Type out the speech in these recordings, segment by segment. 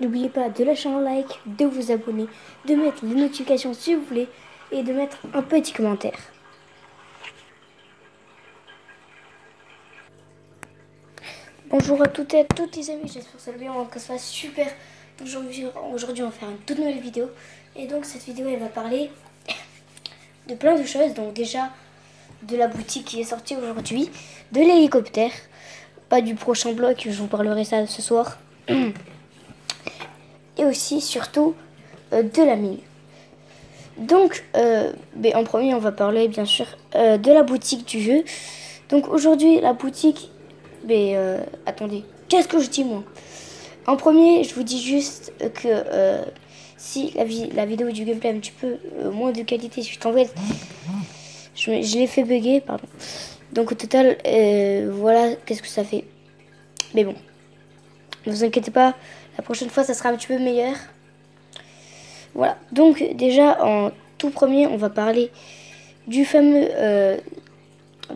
N'oubliez pas de lâcher un like, de vous abonner, de mettre les notifications si vous voulez et de mettre un petit commentaire. Bonjour à toutes et à tous les amis, j'espère que ça va bien, que ça va super. Aujourd'hui on va faire une toute nouvelle vidéo. Et donc cette vidéo elle va parler de plein de choses. Donc déjà de la boutique qui est sortie aujourd'hui, de l'hélicoptère, pas du prochain bloc, je vous parlerai ça ce soir. Et aussi surtout de la mine. Donc en premier on va parler bien sûr de la boutique du jeu. Donc aujourd'hui la boutique, attendez, qu'est-ce que je dis moi? En premier je vous dis juste que si la vidéo du gameplay est un petit peu moins de qualité, si je t'envoie, je l'ai fait bugger, pardon. Donc au total voilà qu'est-ce que ça fait. Mais bon, ne vous inquiétez pas, la prochaine fois ça sera un petit peu meilleur. Voilà, donc déjà en tout premier on va parler du fameux de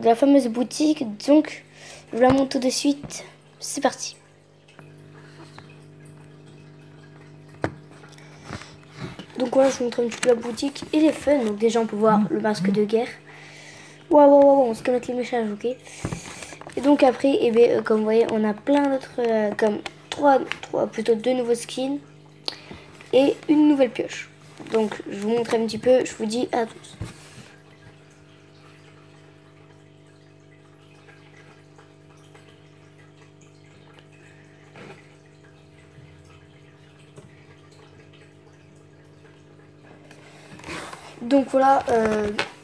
la fameuse boutique. Donc je vous la montre tout de suite, c'est parti. Donc voilà, je vous montre un petit peu la boutique, il est fun. Donc déjà on peut voir le masque de guerre. Waouh, on se connecte les messages, ok. Et donc après, comme vous voyez, on a plein d'autres, comme deux nouveaux skins et une nouvelle pioche. Donc je vous montre un petit peu, je vous dis à tous. Donc voilà,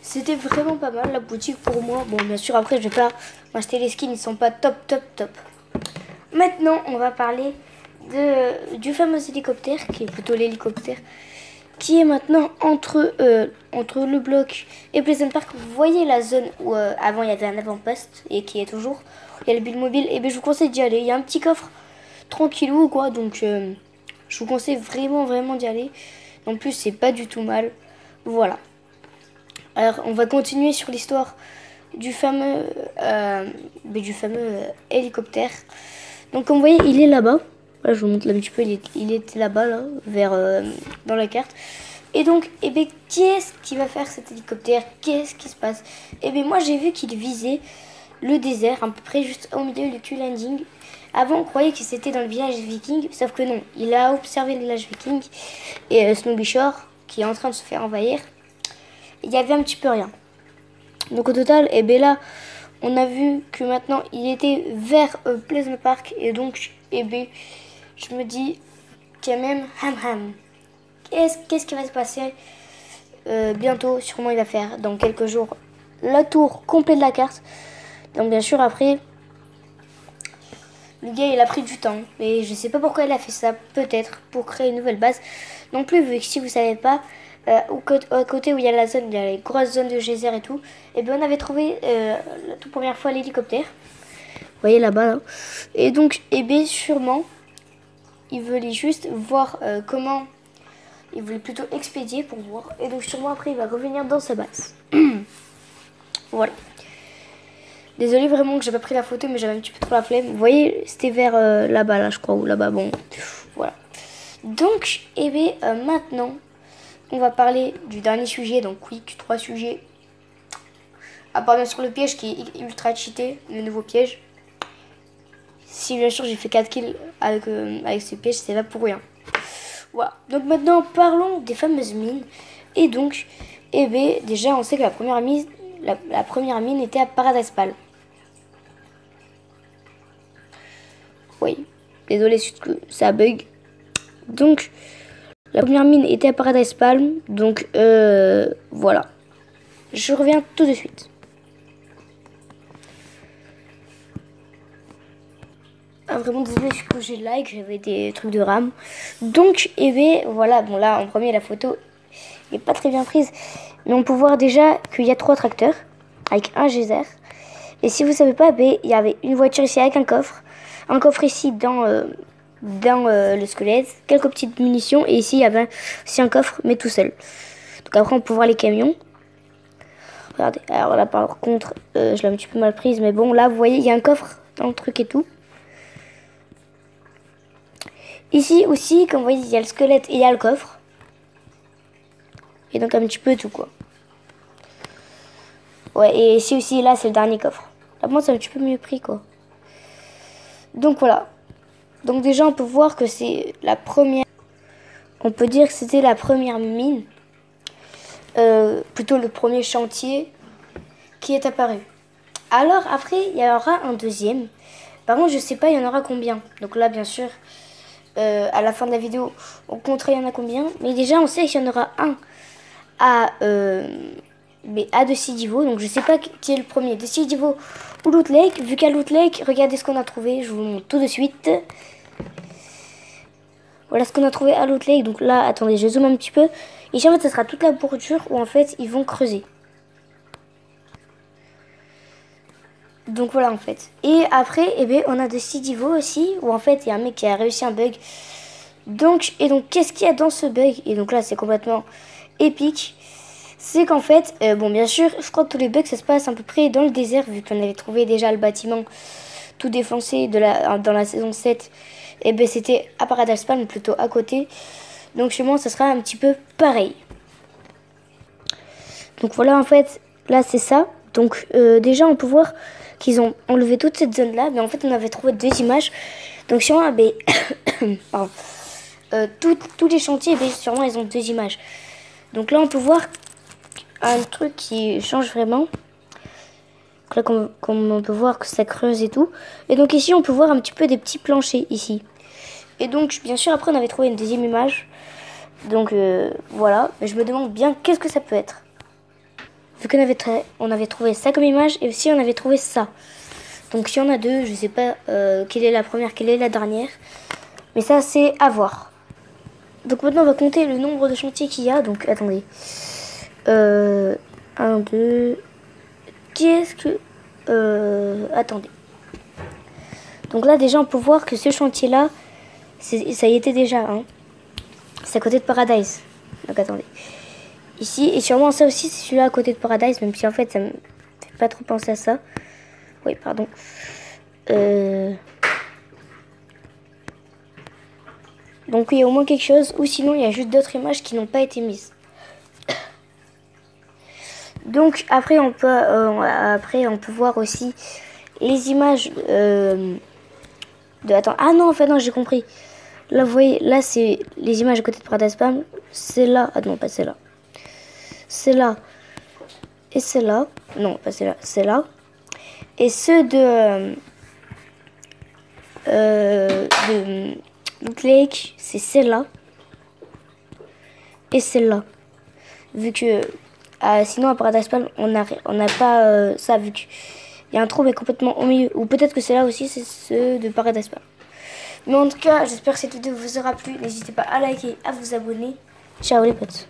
c'était vraiment pas mal la boutique pour moi. Bon, bien sûr, après je vais pas m'acheter les skins, ils sont pas top. Maintenant, on va parler du fameux hélicoptère, qui est plutôt l'hélicoptère, qui est maintenant entre le bloc et Pleasant Park. Vous voyez la zone où avant il y avait un avant-poste, et qui est toujours, il y a le build mobile, et je vous conseille d'y aller. Il y a un petit coffre tranquillou quoi, donc je vous conseille vraiment d'y aller. En plus, c'est pas du tout mal. Voilà. Alors, on va continuer sur l'histoire du fameux hélicoptère. Donc, comme vous voyez, il est là-bas. Voilà, je vous montre un petit peu. Il était là-bas, là, dans la carte. Et donc, qui est-ce qui va faire cet hélicoptère? Qu'est-ce qui se passe? Moi, j'ai vu qu'il visait le désert, à peu près juste au milieu du Q-Landing. Avant, on croyait que c'était dans le village viking, sauf que non. Il a observé le village viking et Snowy Shore, qui est en train de se faire envahir. Il y avait un petit peu rien. Donc au total, là, on a vu que maintenant il était vers Pleasant Park. Et donc, je me dis quand même, qu'est-ce qui va se passer bientôt? Sûrement il va faire dans quelques jours la tour complète de la carte. Donc bien sûr après, le gars il a pris du temps. Mais je sais pas pourquoi il a fait ça. Peut-être pour créer une nouvelle base. Non plus, vu que si vous savez pas, à côté où il y a la zone, il y a les grosses zones de geyser et tout, on avait trouvé la toute première fois l'hélicoptère. Vous voyez là-bas là. Et donc sûrement il voulait juste voir comment, il voulait plutôt expédier pour voir. Et donc sûrement après il va revenir dans sa base. Voilà. Désolé vraiment que j'ai pas pris la photo, mais j'avais un petit peu trop la flemme. Vous voyez, c'était vers là-bas là je crois, ou là-bas, bon voilà. Donc maintenant on va parler du dernier sujet, donc quick, 3 sujets. À part bien sûr le piège qui est ultra cheaté, le nouveau piège. Si bien sûr j'ai fait 4 kills avec ce piège, c'est pas pour rien. Voilà. Donc maintenant parlons des fameuses mines. Et donc, déjà on sait que la première mine était à Paradise Palm. Oui, désolé si ça bug. Donc la première mine était à Paradise Palm. Donc voilà. Je reviens tout de suite. Ah, vraiment désolé que j'ai le like, j'avais des trucs de RAM. Donc voilà, bon là en premier la photo n'est pas très bien prise. Mais on peut voir déjà qu'il y a 3 tracteurs avec un geyser. Et si vous savez pas, il y avait une voiture ici avec un coffre. Un coffre ici dans le squelette, quelques petites munitions. Et ici il y avait aussi un coffre mais tout seul. Donc après on peut voir les camions. Regardez, alors là par contre je l'ai un petit peu mal prise. Mais bon là vous voyez il y a un coffre dans le truc et tout. Ici aussi, comme vous voyez, il y a le squelette et il y a le coffre. Et donc un petit peu tout quoi. Ouais, et ici aussi, là, c'est le dernier coffre. Là, moi, c'est un petit peu mieux pris quoi. Donc voilà. Donc déjà, on peut voir que c'est la première... On peut dire que c'était la première mine. Plutôt le premier chantier qui est apparu. Alors après, il y aura un deuxième. Par contre, je sais pas, il y en aura combien. Donc là, bien sûr, à la fin de la vidéo, on comptera il y en a combien. Mais déjà, on sait qu'il y en aura un à de Sidivo. Donc je sais pas qui est le premier, de Sidivo ou Loot Lake. Vu qu'à Loot Lake, regardez ce qu'on a trouvé. Je vous montre tout de suite. Voilà ce qu'on a trouvé à Loot Lake. Donc là, attendez, je zoome un petit peu. Ici, en fait, ça sera toute la bordure où en fait, ils vont creuser. Donc voilà en fait. Et après, eh bien, on a de Sidivo aussi, où en fait il y a un mec qui a réussi un bug. Donc qu'est-ce qu'il y a dans ce bug? Et donc là c'est complètement épique. C'est qu'en fait, bon bien sûr, je crois que tous les bugs ça se passe à peu près dans le désert, vu qu'on avait trouvé déjà le bâtiment tout défoncé dans la saison 7. Et bien c'était à Paradise Palm, plutôt à côté. Donc chez moi ça sera un petit peu pareil. Donc voilà en fait, là c'est ça. Donc déjà on peut voir qu'ils ont enlevé toute cette zone là, mais en fait on avait trouvé deux images. Donc sûrement tous les chantiers, sûrement ils ont deux images. Donc là on peut voir un truc qui change vraiment. Donc là comme on peut voir que ça creuse et tout. Et donc ici on peut voir un petit peu des petits planchers ici. Et donc bien sûr après on avait trouvé une deuxième image. Donc voilà, mais je me demande bien qu'est-ce que ça peut être. Vu qu'on avait trouvé ça comme image et aussi on avait trouvé ça. Donc s'il y en a deux, je sais pas quelle est la première, quelle est la dernière. Mais ça c'est à voir. Donc maintenant on va compter le nombre de chantiers qu'il y a. Donc attendez. 1, 2. Qu'est-ce que... attendez. Donc là déjà on peut voir que ce chantier là, ça y était déjà. Hein. C'est à côté de Paradise. Donc attendez. Ici, et sûrement ça aussi, c'est celui-là à côté de Paradise, même si en fait ça me fait pas trop penser à ça. Oui, pardon. Donc oui, il y a au moins quelque chose, ou sinon il y a juste d'autres images qui n'ont pas été mises. Donc après on peut voir aussi les images Attends, ah non, en fait non, j'ai compris. Là, vous voyez, là c'est les images à côté de Paradise Palm. C'est là, ah non, pas c'est là. C'est là. Et c'est là. Non, pas c'est là. C'est là. Et ceux de Loot Lake, c'est celle-là. Et celle-là. Vu que sinon à Paradise Palm, on n'a pas ça, vu qu'il y a un trou mais complètement au milieu. Ou peut-être que c'est là aussi, c'est ceux de Paradise Palm. Mais en tout cas, j'espère que cette vidéo vous aura plu. N'hésitez pas à liker, à vous abonner. Ciao les potes.